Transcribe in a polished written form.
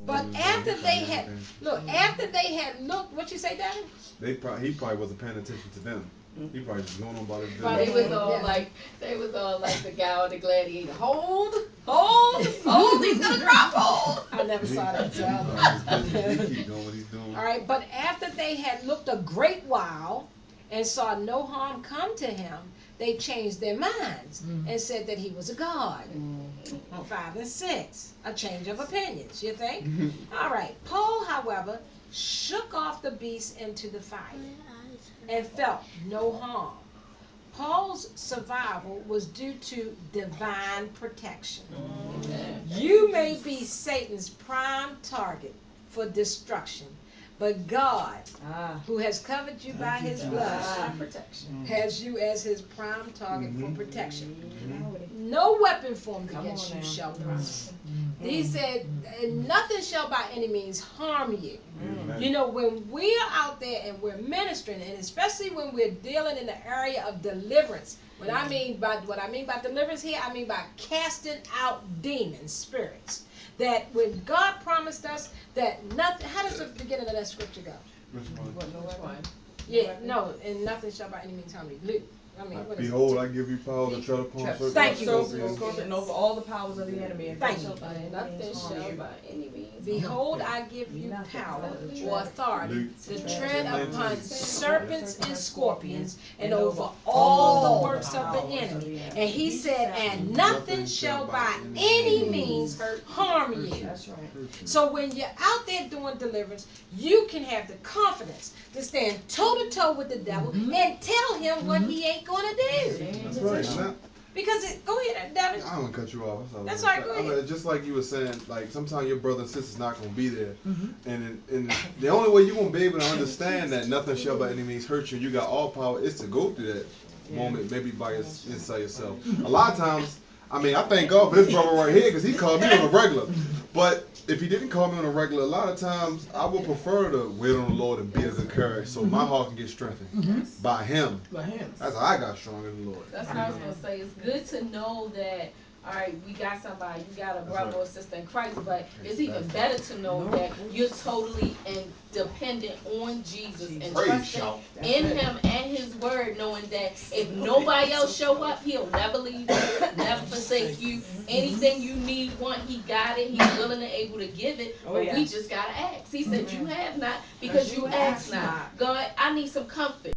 But after they had after they had looked, what you say, Daddy? He probably wasn't paying attention to them. He probably just going on about his But business. it was all like they was all like the guy on the gladiator. Hold, he's gonna drop, hold. I never saw that. So He keep doing what he's doing. all right, but after they had looked a great while and saw no harm come to him, they changed their minds and said that he was a god. 5 and 6, a change of opinions, you think? All right, Paul, however, shook off the beast into the fire and felt no harm. Paul's survival was due to divine protection. You may be Satan's prime target for destruction, but God, who has covered you by his blood, has you as his prime target for protection. No weapon formed against you shall prosper. He said, nothing shall by any means harm you. You know, when we are out there and we're ministering, and especially when we're dealing in the area of deliverance, what I mean by deliverance here, I mean by casting out demons, spirits. That when God promised us that nothing, how does the beginning of that scripture go? Which one? Yeah, no, and nothing shall by any means harm you. Luke. What is Behold, it? I give you power to tread upon serpents. Thank you. And over all the powers of the enemy. Thank you. Nothing shall by any means. Behold, I give you power or authority to tread upon serpents and scorpions and over all the works of the enemy. And he said, and nothing shall by any means harm you. That's right. So when you're out there doing deliverance, you can have the confidence to stand toe to toe with the devil and tell him what he ain't gonna do. That's right. Because go ahead, Devin. I don't want to cut you off. That's all right. Go ahead. I mean, just like you were saying, like sometimes your brother and sister's not gonna be there, and the only way you're gonna be able to understand that nothing shall by any means hurt you, you got all power, is to go through that moment, maybe by inside yourself. A lot of times, I mean, I thank God for this brother right here because he called me on a regular. But if he didn't call me on a regular, a lot of times I would prefer to wait on the Lord and be of good courage, so my heart can get strengthened by Him. That's how I got stronger in the Lord. That's what I was gonna say. It's good to know that. All right, we got somebody, you got a brother or sister in Christ, but it's even better to know that you're totally and dependent on Jesus and trusting in Him and His Word, knowing that if nobody else show up, He'll never leave you, never forsake you. Anything you need, want, He got it. He's willing and able to give it, but we just gotta ask. He said, "You have not because you ask not." God, I need some comfort.